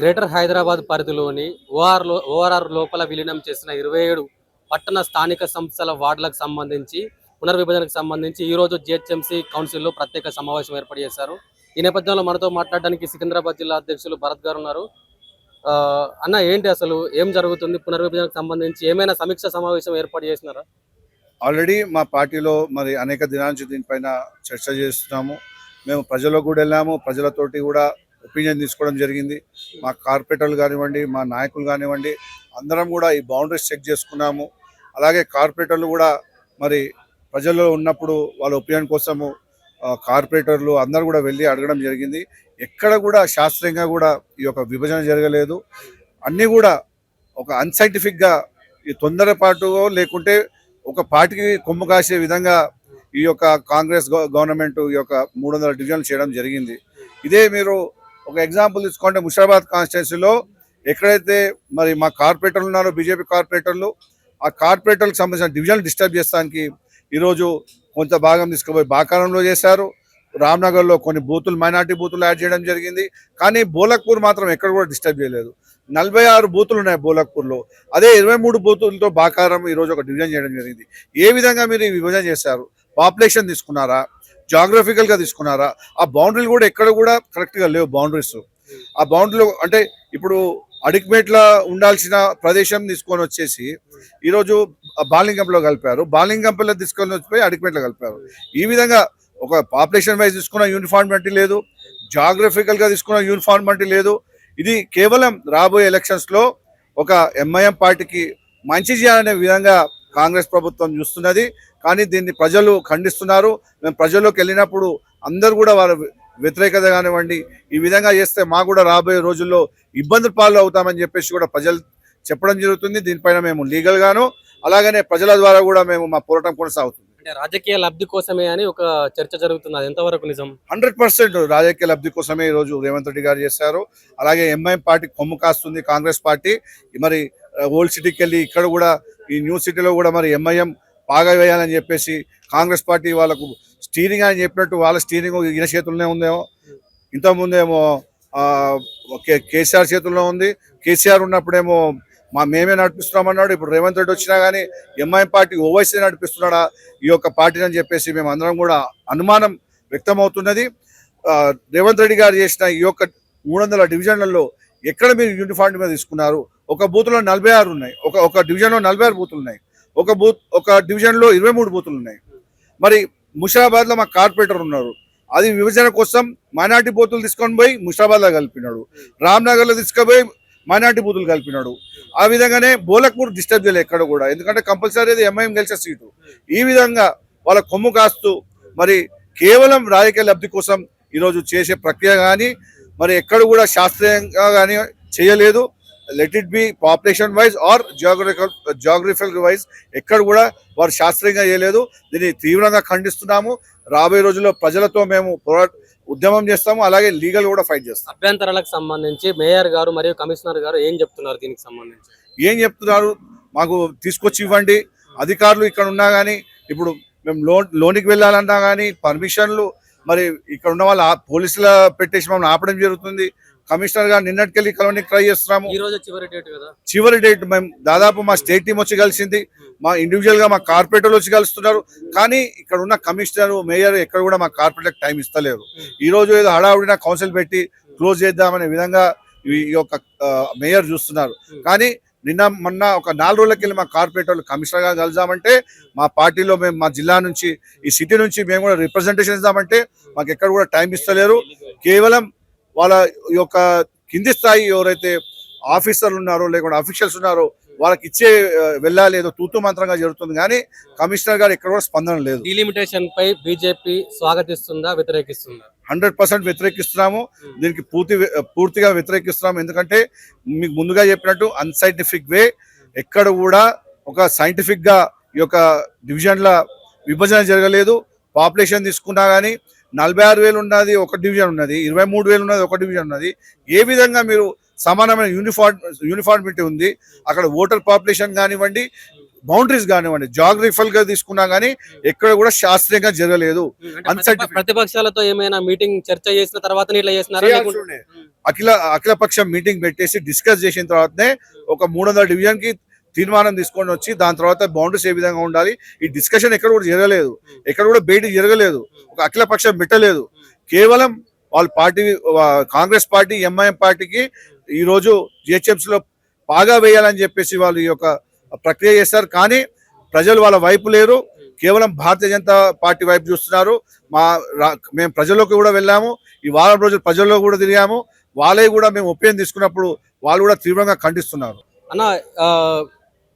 Greater Hyderabad పరిధిలోని ORR లోపల విలీనం చేసిన 27 పట్టణ స్థానిక సంస్థల వార్డులకు సంబంధించి పునర్విభజనకు సంబంధించి ఈరోజు జిహెచ్ఎంసీ కౌన్సిల్లో ప్రత్యేక సమావేశం ఏర్పాటు చేశారు. ఈ నేపథ్యంలో మనతో మాట్లాడడానికి సికింద్రాబాద్ జిల్లా అధ్యక్షులు భరత్ గారు ఉన్నారు. అన్న, ఏంటి అసలు ఏం జరుగుతుంది? పునర్విభజనకు సంబంధించి ఏమైనా సమీక్ష సమావేశం ఏర్పాటు చేసినారా? ఆల్రెడీ మా పార్టీలో అనేక దినాల నుంచి దీనిపైన చర్చ చేస్తున్నాము. మేము ప్రజలకు కూడా వెళ్ళాము, ప్రజలతోటి కూడా ఒపీనియన్ తీసుకోవడం జరిగింది. మా కార్పొరేటర్లు కానివ్వండి, మా నాయకులు కానివ్వండి, అందరం కూడా ఈ బౌండరీస్ చెక్ చేసుకున్నాము. అలాగే కార్పొరేటర్లు కూడా ప్రజల్లో ఉన్నప్పుడు వాళ్ళ ఒపీనియన్ కోసము కార్పొరేటర్లు అందరూ కూడా వెళ్ళి అడగడం జరిగింది. ఎక్కడ కూడా శాస్త్రీయంగా కూడా ఈ యొక్క విభజన జరగలేదు. అన్నీ కూడా ఒక అన్సైంటిఫిక్గా ఈ తొందరపాటు లేకుంటే ఒక పార్టీకి కొమ్ము కాసే విధంగా ఈ యొక్క కాంగ్రెస్ గవర్నమెంట్ ఈ యొక్క 300 డివిజన్లు చేయడం జరిగింది. ఇదే మీరు ఒక ఎగ్జాంపుల్ తీసుకుంటే ముషిరాబాద్ కాన్స్టిట్యున్సీలో ఎక్కడైతే మా కార్పొరేటర్లు ఉన్నారో, బీజేపీ కార్పొరేటర్లు, ఆ కార్పొరేటర్లకు సంబంధించిన డివిజన్లు డిస్టర్బ్ చేస్తానికి ఈరోజు కొంత భాగం తీసుకుపోయి బాకారంలో చేశారు. రామ్నగర్లో కొన్ని బూతులు, మైనార్టీ బూతులు యాడ్ చేయడం జరిగింది. కానీ బోలక్పూర్ మాత్రం ఎక్కడ కూడా డిస్టర్బ్ చేయలేదు. 46 బూతులు ఉన్నాయి బోలక్పూర్లో. అదే 23 బూతులతో బాకారం ఈరోజు ఒక డివిజన్ చేయడం జరిగింది. ఏ విధంగా మీరు ఈ విభజన చేశారు? పాపులేషన్ తీసుకున్నారా? జాగ్రఫికల్గా తీసుకున్నారా? ఆ బౌండరీలు కూడా ఎక్కడ కూడా కరెక్ట్గా లేవు బౌండరీస్. ఆ బౌండరీలు అంటే ఇప్పుడు అడిక్మేట్లో ఉండాల్సిన ప్రదేశం తీసుకొని వచ్చేసి ఈరోజు బాలింగంలో కలిపారు. బాలింగంపల్లి తీసుకొని వచ్చిపోయి అడిక్మేట్లో కలిపారు. ఈ విధంగా ఒక పాపులేషన్ వైజ్ తీసుకున్న యూనిఫార్మిటీ లేదు, జాగ్రఫికల్గా తీసుకున్న యూనిఫార్మిటీ లేదు. ఇది కేవలం రాబోయే ఎలక్షన్స్లో ఒక ఎంఐఎం పార్టీకి మంచి చేయాలనే విధంగా కాంగ్రెస్ ప్రభుత్వం చూస్తున్నది. కానీ దీన్ని ప్రజలు ఖండిస్తున్నారు. మేము ప్రజల్లోకి వెళ్ళినప్పుడు అందరూ కూడా వారి వ్యతిరేకత కానివ్వండి, ఈ విధంగా చేస్తే మాకు కూడా రాబోయే రోజుల్లో ఇబ్బందులు పాలు అవుతామని చెప్పేసి కూడా ప్రజలు చెప్పడం జరుగుతుంది. దీనిపైన మేము లీగల్గాను అలాగనే ప్రజల ద్వారా కూడా మేము మా పోరాటం కొనసాగుతుంది. అంటే రాజకీయ లబ్ధి కోసమే అని ఒక చర్చ జరుగుతుంది, అది ఎంతవరకు నిజం? 100% రాజకీయ లబ్ధి కోసమే ఈరోజు రేవంత్ రెడ్డి గారు చేశారు. అలాగే ఎంఐఎం పార్టీ కొమ్ము కాస్తుంది కాంగ్రెస్ పార్టీ. ఓల్డ్ సిటీకి వెళ్ళి ఇక్కడ కూడా ఈ న్యూ సిటీలో కూడా ఎంఐఎం బాగా వేయాలని చెప్పేసి కాంగ్రెస్ పార్టీ వాళ్ళకు స్టీరింగ్ అని చెప్పినట్టు వాళ్ళ స్టీరింగ్ ఈయన చేతుల్లోనే ఉందేమో. ఇంతకుముందేమో కేసీఆర్ చేతుల్లో ఉంది. కేసీఆర్ ఉన్నప్పుడేమో మేమే నడిపిస్తున్నామన్నాడు. ఇప్పుడు రేవంత్ రెడ్డి వచ్చినా కానీ ఎంఐఎం పార్టీ ఓవైసీ నడిపిస్తున్నాడా ఈ యొక్క పార్టీని అని చెప్పేసి మేము అందరం కూడా అనుమానం వ్యక్తమవుతున్నది. రేవంత్ రెడ్డి గారు చేసిన ఈ యొక్క 300 డివిజన్లలో ఎక్కడ మీరు యూనిఫార్మిటీ మీద తీసుకున్నారు? ఒక బూత్లో 46 ఉన్నాయి, ఒక డివిజన్లో 46 బూతులు ఉన్నాయి, ఒక డివిజన్లో 23 బూతులు ఉన్నాయి. ముషిరాబాద్లో మా కార్పొరేటర్ ఉన్నారు, అది విభజన కోసం మైనార్టీ బూతులు తీసుకొని పోయి ముషిరాబాద్లో కలిపినాడు. రామ్నగర్లో తీసుకుపోయి మైనార్టీ బూతులు కలిపినాడు. ఆ విధంగానే బోలక్పూర్ డిస్టర్బ్ చేయలేదు ఎక్కడ కూడా, ఎందుకంటే కంపల్సరీ అది ఎంఐఎం గెలిచే సీటు. ఈ విధంగా వాళ్ళ కొమ్ము కాస్తూ కేవలం రాజకీయ లబ్ధి కోసం ఈరోజు చేసే ప్రక్రియ కానీ ఎక్కడ కూడా శాస్త్రీయంగా కానీ చేయలేదు. Let it be population wise or geographical wise ఎక్కడ కూడా వారు శాస్త్రీయంగా చేయలేదు. దీన్ని తీవ్రంగా ఖండిస్తున్నాము. రాబోయే రోజుల్లో ప్రజలతో మేము ఉద్యమం చేస్తాము, అలాగే లీగల్ కూడా ఫైట్ చేస్తాం. అభ్యంతరాలకు సంబంధించి మేయర్ గారు మరియు కమిషనర్ గారు ఏం చెప్తున్నారు? దీనికి సంబంధించి ఏం చెప్తున్నారు? మాకు తీసుకొచ్చి ఇవ్వండి. అధికారులు ఇక్కడ ఉన్నా కానీ, ఇప్పుడు మేము లోనికి వెళ్ళాలన్నా కానీ పర్మిషన్లు ఇక్కడ ఉన్న వాళ్ళు పోలీసుల పెట్టేసి మమ్మల్ని ఆపడం జరుగుతుంది. కమిషనర్ గారు నిన్నటికెళ్ళి కలవడానికి ట్రై చేస్తున్నాము. ఈ రోజు చివరి డేట్ కదా, చివరి డేట్. మేము దాదాపు మా స్టేట్ టీం వచ్చి కలిసింది, మా ఇండివిజువల్ గా మా కార్పొరేటర్లు వచ్చి కలుస్తున్నారు. కానీ ఇక్కడ ఉన్న కమిషనర్, మేయర్ ఎక్కడ కూడా మా కార్పొరేటర్కి టైం ఇస్తలేరు. ఈ రోజు ఏదో హడావుడిన కౌన్సిల్ పెట్టి క్లోజ్ చేద్దామనే విధంగా ఈ యొక్క మేయర్ చూస్తున్నారు. కానీ మొన్న ఒక 4 రోజులకి వెళ్ళి మా కార్పొరేటర్లు కమిషనర్ గా కలుద్దామంటే, మా పార్టీలో మేము మా జిల్లా నుంచి ఈ సిటీ నుంచి మేము కూడా రిప్రజెంటేషన్ ఇద్దామంటే మాకు ఎక్కడ కూడా టైం ఇస్తలేరు. కేవలం వాళ్ళ యొక్క కింది స్థాయి ఎవరైతే ఆఫీసర్లు ఉన్నారో లేకుంటే అఫీషియల్స్ ఉన్నారో వాళ్ళకి ఇచ్చే వెళ్ళాలి, ఏదో తూతు మంత్రంగా జరుగుతుంది. కానీ కమిషనర్ గారు ఎక్కడ కూడా స్పందన లేదు. డీలిమిటేషన్ పై బీజేపీ స్వాగతిస్తుందా, వ్యతిరేకిస్తుందా? 100% వ్యతిరేకిస్తున్నాము. దీనికి పూర్తిగా వ్యతిరేకిస్తున్నాము. ఎందుకంటే మీకు ముందుగా చెప్పినట్టు అన్సైంటిఫిక్ వే, ఎక్కడ కూడా ఒక సైంటిఫిక్ గా ఈ యొక్క డివిజన్ల విభజన జరగలేదు. పాపులేషన్ తీసుకున్నా కానీ 46,000 ఉన్నది ఒక డివిజన్ ఉన్నది, 23,000 ఉన్నది ఒక డివిజన్ ఉన్నది. ఏ విధంగా మీరు సమానమైన యూనిఫార్మిటీ ఉంది? అక్కడ ఓటర్ పాపులేషన్ కానివ్వండి, బౌండరీస్ కానివ్వండి, జాగ్రఫికల్ గా తీసుకున్నా గానీ ఎక్కడ కూడా శాస్త్రీయంగా జరగలేదు. ప్రతిపక్షాలతో ఏమైనా మీటింగ్ చర్చ చేసిన తర్వాత ఇట్లా చేస్తున్నారా? చేయాల్సి ఉండే. అఖిలపక్షం మీటింగ్ పెట్టేసి డిస్కస్ చేసిన తర్వాతనే ఒక 300 డివిజన్ కి తీర్మానం తీసుకొని వచ్చి దాని తర్వాత బౌండరీస్ ఏ విధంగా ఉండాలి, ఈ డిస్కషన్ ఎక్కడ కూడా జరగలేదు, ఎక్కడ కూడా బయటికి జరగలేదు, ఒక అఖిలపక్షం పెట్టలేదు. కేవలం వాళ్ళ పార్టీ, కాంగ్రెస్ పార్టీ, ఎంఐఎం పార్టీకి ఈ రోజు జిహెచ్ఎంసీలో పాగా వేయాలని చెప్పేసి వాళ్ళు ఈ యొక్క ప్రక్రియ చేస్తారు. కానీ ప్రజలు వాళ్ళ వైపు లేరు, కేవలం భారతీయ జనతా పార్టీ వైపు చూస్తున్నారు. మేము ప్రజల్లోకి కూడా వెళ్ళాము, ఈ వారం రోజులు ప్రజల్లో కూడా తిరిగాము. వాళ్ళే కూడా మేము ఒపీనియన్ తీసుకున్నప్పుడు వాళ్ళు కూడా తీవ్రంగా ఖండిస్తున్నారు. అన్న,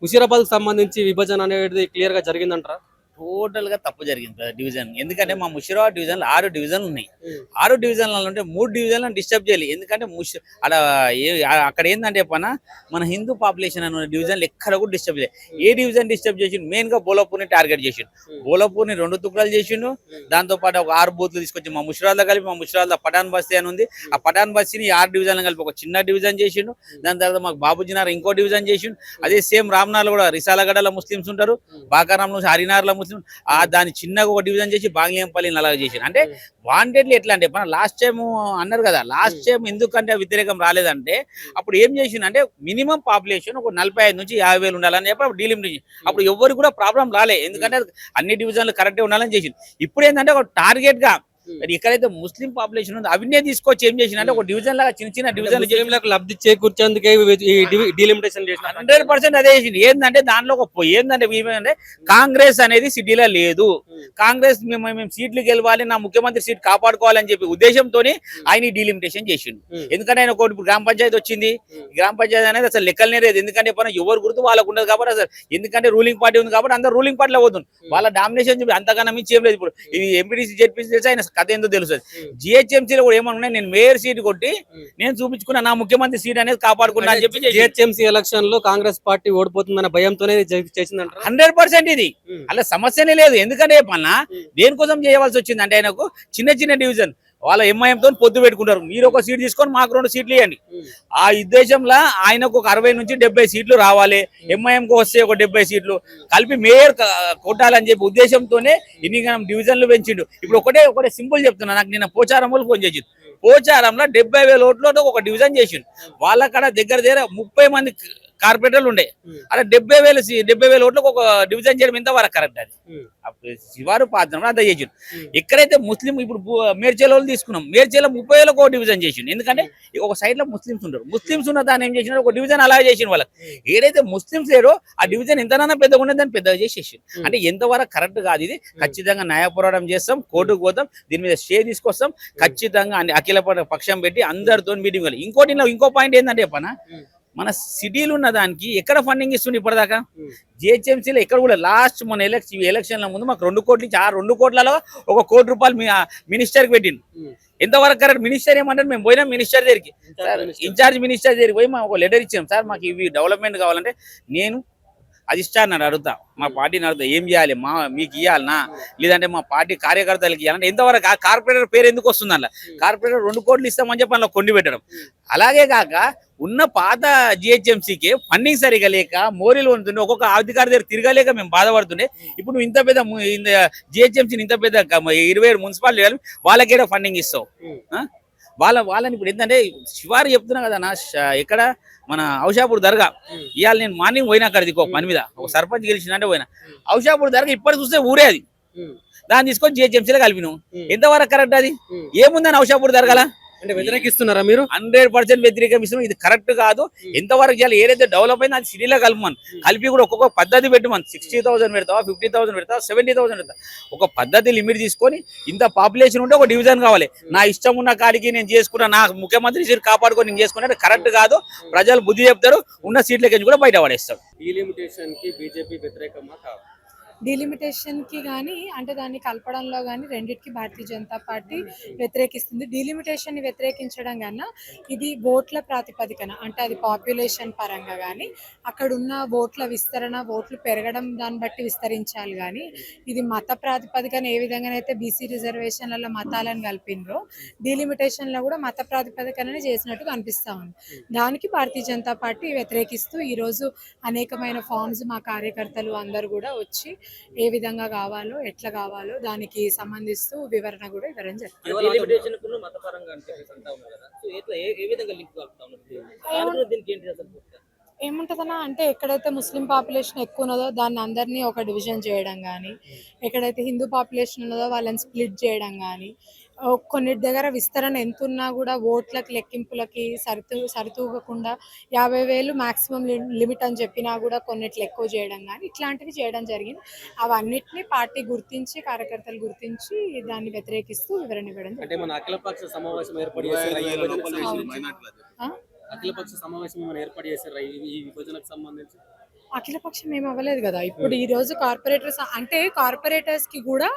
ముషీరాబాద్ సంబంధించి విభజన అనేది క్లియర్ గా జరిగిందంటారా? టోటల్ గా తప్పు జరిగింది డివిజన్. ఎందుకంటే మా ముషిరాబాద్ డివిజన్ 6 డివిజన్లు ఉన్నాయి. 6 డివిజన్లలో ఉంటే 3 డివిజన్లను డిస్టర్బ్ చేయాలి. ఎందుకంటే అక్కడ ఏంటంటే మన హిందూ పాపులేషన్ అనే డివిజన్లు ఎక్కడ కూడా డిస్టర్బ్ చేయాలి. ఏ డివిజన్ డిస్టర్బ్ చేసిండు? మెయిన్ గా బోలాపూర్ని టార్గెట్ చేసిండు. బోలాపూర్ని 2 తుక్కలు చేసిండు. దాంతో పాటు ఒక 6 బూత్లు తీసుకొచ్చి మా ముషిరాబాద్ కలిపి, మా ముషిరాబాద్ పఠాన్ బస్తీ అని ఉంది, ఆ పఠాన్ బస్తీని 6 డివిజన్లు కలిపి ఒక చిన్న డివిజన్ చేసిండు. దాని తర్వాత మాకు బాబుజీనార్ ఇంకో డివిజన్ చేసిండు. అదే సేమ్ రామ్నార్లో కూడా రిసాలగడలో ముస్లిమ్స్ ఉంటారు, బాకారాంలో హరినార్లో ముస్లిం, దాన్ని చిన్నగా ఒక డివిజన్ చేసి బాగ్లియంపల్లిని అలాగే చేశారు. అంటే వాంటెడ్లీ ఎట్లా అంటే లాస్ట్ టైం అన్నారు కదా, లాస్ట్ టైం ఎందుకంటే వ్యతిరేకం రాలేదంటే అప్పుడు ఏం చేసిండు అంటే మినిమం పాపులేషన్ ఒక 45 నుంచి 50 వేలు ఉండాలని చెప్పి అప్పుడు డీలిమిటేషన్. అప్పుడు ఎవరు కూడా ప్రాబ్లం రాలే, ఎందుకంటే అన్ని డివిజన్లు కరెక్ట్గా ఉండాలని చేసింది. ఇప్పుడు ఏంటంటే ఒక టార్గెట్ గా ఎక్కడైతే ముస్లిం పాపులేషన్ ఉందో అవన్నీ తీసుకొచ్చి ఏం చేసిన అంటే ఒక డివిజన్ లాగా చిన్న చిన్న డివిజన్లకు లబ్ధి చేకూర్చేందుకే డీలిమిటేషన్ చేసిన 100% అదే చేసింది. ఏంటంటే దాంట్లో ఏంటంటే కాంగ్రెస్ అనేది సిటీలో లేదు, కాంగ్రెస్ మేము సీట్లు గెలవాలి, నా ముఖ్యమంత్రి సీట్ కాపాడుకోవాలని చెప్పి ఉద్దేశంతో ఆయన డీలిమిటేషన్ చేసిండు. ఎందుకంటే ఆయన ఒకటి గ్రామ పంచాయతీ వచ్చింది, గ్రామ పంచాయతీ అనేది అసలు లెక్కలనే లేదు. ఎందుకంటే ఎవరు గుర్తు వాళ్ళకు ఉండదు కాబట్టి అసలు, ఎందుకంటే రూలింగ్ పార్టీ ఉంది కాబట్టి అందరు రూలింగ్ పార్టీలో పోతుంది, వాళ్ళ డామినేషన్ చెప్పి అంతకన్నా మించి ఏం లేదు. ఇప్పుడు ఇది ఎంపీటీసీ జెడ్పీసీ తెలిసి ఆయన కథ ఏందో తెలుస్తుంది. జిహెచ్ఎంసీలో కూడా ఏమన్నా నేను మేయర్ సీట్ కొట్టి నేను చూపించుకున్నా నా ముఖ్యమంత్రి సీట్ అనేది కాపాడుకున్నా అని చెప్పి జిహెచ్ఎంసీ ఎలక్షన్ లో కాంగ్రెస్ పార్టీ ఓడిపోతుందన్న భయంతోనే చేసిందంట. 100% ఇది అలా సమస్యనే లేదు. ఎందుకంటే దేనికోసం చేయవలసి వచ్చింది అంటే ఆయనకు చిన్న చిన్న డివిజన్ వాళ్ళ ఎంఐఎంతో పొత్తు పెట్టుకుంటారు, మీరు ఒక సీట్ తీసుకొని మాకు 2 సీట్లు ఇవ్వండి. ఆ ఉద్దేశంలో ఆయనకు ఒక 60 నుంచి 70 సీట్లు రావాలి, ఎంఐఎంకు వస్తే ఒక 70 సీట్లు కలిపి మేయర్ కొట్టాలని చెప్పి ఉద్దేశంతోనే ఇన్ని డివిజన్లు పెంచిండు. ఇప్పుడు ఒకటే సింపుల్ చెప్తున్నా, నాకు నిన్న పోచారంలో ఫోన్ చేసిండు. పోచారంలో 70,000 ఓట్లతో ఒక డివిజన్ చేసిండు. వాళ్ళక్కడ దగ్గర 30 మంది కార్పొరేటర్లు ఉండే, అలా 70,000 ఓట్లకు ఒక డివిజన్ చేయడం ఎంతవరకు కరెక్ట్? అది శివారు పాత్ర అంతా చేసిండు. ఎక్కడైతే ముస్లిం ఇప్పుడు మేడ్చల్ తీసుకున్నాం, మేడ్చల్ 30,000 ఒక డివిజన్ చేసిండు. ఎందుకంటే ఒక సైడ్ లో ముస్లిమ్స్ ఉంటారు, ముస్లిమ్స్ ఉన్న దాన్ని ఏం చేసినారు ఒక డివిజన్ అలాగే చేసిన వాళ్ళకి. ఏదైతే ముస్లిమ్స్ లేరో ఆ డివిజన్ ఎంతనన్నా పెద్దగా ఉండేది దాన్ని పెద్దగా చేసేసి. అంటే ఎంతవరకు కరెక్ట్ కాదు ఇది. ఖచ్చితంగా న్యాయ పోరాటం చేస్తాం, కోర్టుకు పోతాం, దీని మీద స్టే తీసుకొస్తాం. ఖచ్చితంగా అఖిల పక్షం పెట్టి అందరితో మీటింగ్. ఇంకో పాయింట్ ఏంటంటే మన సిటీలు ఉన్న దానికి ఎక్కడ ఫండింగ్ ఇస్తుంది ఇప్పటిదాకా? జిహెచ్ఎంసీలో ఎక్కడ కూడా లాస్ట్ మన ఎలక్షన్ల ముందు మాకు 2 కోట్ల నుంచి ఆ 2 కోట్లలో 1 కోటి రూపాయలు మినిస్టర్కి పెట్టిండు. ఎంతవరకు కరెక్ట్? మినిస్టర్ ఏమంటారు, మేము పోయినాం మినిస్టర్ దగ్గరికి, ఇన్ఛార్జ్ మినిస్టర్ దగ్గరికి పోయి మాకు ఒక లెటర్ ఇచ్చాం, సార్ మాకు ఇవి డెవలప్మెంట్ కావాలంటే నేను అధిష్టాన్ని అడుగుతా, మా పార్టీని అడుగుతా, ఏం చేయాలి, మీకు ఇవ్వాలనా లేదంటే మా పార్టీ కార్యకర్తలకు ఇవ్వాలంటే ఎంతవరకు? ఆ కార్పొరేటర్ పేరు ఎందుకు వస్తుంది? అలా కార్పొరేటర్ 2 కోట్లు ఇస్తామని చెప్పి అందులో కొండి పెట్టడం. అలాగే కాక ఉన్న పాత జిహెచ్ఎంసీకి ఫండింగ్ సరిగా లేక మోరీలు ఉంటుండే, ఒక్కొక్క అధికారి దగ్గర తిరగలేక మేము బాధపడుతుండే. ఇప్పుడు ఇంత పెద్ద జిహెచ్ఎంసీని ఇంత పెద్ద 27 మున్సిపాలిటీ వాళ్ళకేదో ఫండింగ్ ఇస్తావు? వాళ్ళని ఇప్పుడు ఏంటంటే శివారు చెప్తున్నా కదా నా, ఇక్కడ మన ఔషాపూర్ దర్గా ఇవాళ నేను మార్నింగ్ పోయినా అక్కడికి ఒక పని మీద, ఒక సర్పంచ్ గెలిచినంటే పోయినా. ఔషాపూర్ దర్గా ఇప్పటి చూస్తే ఊరే అది, దాన్ని తీసుకొని జిహెచ్ఎంసీలో కలిపినాం. ఎంతవరకు కరెక్ట్? అది ఏముందని ఔషాపూర్ దర్గాలా అంటే వ్యతిరేకిస్తున్నారా మీరు? 100% వ్యతిరేకిస్తున్నాం. ఇది కరెక్ట్ కాదు. ఎంతవరకు చేయాలి? ఏదైతే డెవలప్ అయిందో అది సిటీలో కలపమని, కలిపి కూడా ఒక్కొక్క పద్ధతి పెట్టమని. 60,000 పెడతావా, 50,000 పెడతావా, 70,000 పెడతా, ఒక పద్ధతి లిమిట్ తీసుకొని ఇంత పాపులేషన్ ఉంటే ఒక డివిజన్ కావాలి. నా ఇష్టం ఉన్న కాడికి నేను చేసుకున్నా, నా ముఖ్యమంత్రి సీట్ కాపాడుకొని నేను చేసుకున్నా కరెక్ట్ కాదు. ప్రజలు బుద్ధి చెప్తారు, ఉన్న సీట్లకి కూడా బయట పడేస్తారు. డీలిమిటేషన్ కి బీజేపీ వ్యతిరేకమా కాదు? డీలిమిటేషన్కి కానీ అంటే దాన్ని కలపడంలో కానీ రెండింటికి భారతీయ జనతా పార్టీ వ్యతిరేకిస్తుంది. డీలిమిటేషన్ని వ్యతిరేకించడం కన్నా ఇది ఓట్ల ప్రాతిపదికన అంటే అది పాపులేషన్ పరంగా కానీ అక్కడున్న ఓట్ల విస్తరణ ఓట్లు పెరగడం దాన్ని బట్టి విస్తరించాలి కానీ ఇది మత ప్రాతిపదికన ఏ విధంగానైతే బీసీ రిజర్వేషన్లలో మతాలను కలిపిండ్రో డీలిమిటేషన్లో కూడా మత ప్రాతిపదికననే చేసినట్టు కనిపిస్తూ ఉంది. దానికి భారతీయ జనతా పార్టీ వ్యతిరేకిస్తూ ఈరోజు అనేకమైన ఫామ్స్ మా కార్యకర్తలు అందరూ కూడా వచ్చి ఏ విధంగా కావాలో ఎట్లా కావాలో దానికి సంబంధిస్తూ వివరణ కూడా ఇవ్వడం జరిగింది. డీలిమిటేషన్ కు మతపరంగా అంటే అంటా ఉన్నారు కదా. సో ఎట్లా ఏ విధంగా లింక్ కలుపుతా ఉన్నారు? దీనికి ఏంటి అసలు పూర్తిగా? ఏముంటుందన్నా అంటే ఎక్కడైతే ముస్లిం పాపులేషన్ ఎక్కువ ఉన్నదో దాన్ని అందరినీ ఒక డివిజన్ చేయడం కానీ, ఎక్కడైతే హిందూ పాపులేషన్ ఉన్నదో వాళ్ళని స్ప్లిట్ చేయడం కానీ, కొన్నిటి దగ్గర విస్తరణ ఎంత ఉన్నా కూడా ఓట్లకి లెక్కింపులకి సరితూగకుండా 50,000 మ్యాక్సిమం లిమిట్ అని చెప్పినా కూడా కొన్నిట్లు ఎక్కువ చేయడం కానీ ఇట్లాంటివి చేయడం జరిగింది. అవన్నిటిని పార్టీ గుర్తించి కార్యకర్తలు గుర్తించి దాన్ని వ్యతిరేకిస్తూ వివరణ ఇవ్వడం అంటే మన అఖిలపక్ష సమావేశం ఏర్పాటు అఖిలపక్ష సమావేశం ఏమైనా ఏర్పాటు చేశారా ఈ విభజనకు సంబంధించి? అఖిలపక్షం ఏం అవ్వలేదు కదా. ఇప్పుడు ఈ రోజు కార్పొరేటర్స్ అంటే కార్పొరేటర్స్ కి కూడా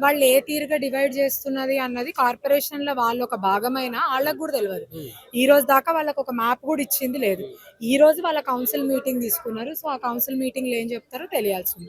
వాళ్ళు ఏ తీరుగా డివైడ్ చేస్తున్నది అన్నది కార్పొరేషన్ లో వాళ్ళు ఒక భాగమైన వాళ్ళకు కూడా తెలియదు. ఈ రోజు దాకా వాళ్ళకి ఒక మ్యాప్ కూడా ఇచ్చింది లేదు. ఈ రోజు వాళ్ళ కౌన్సిల్ మీటింగ్ తీసుకున్నారు. సో ఆ కౌన్సిల్ మీటింగ్ లో ఏం చెప్తారో తెలియాల్సింది.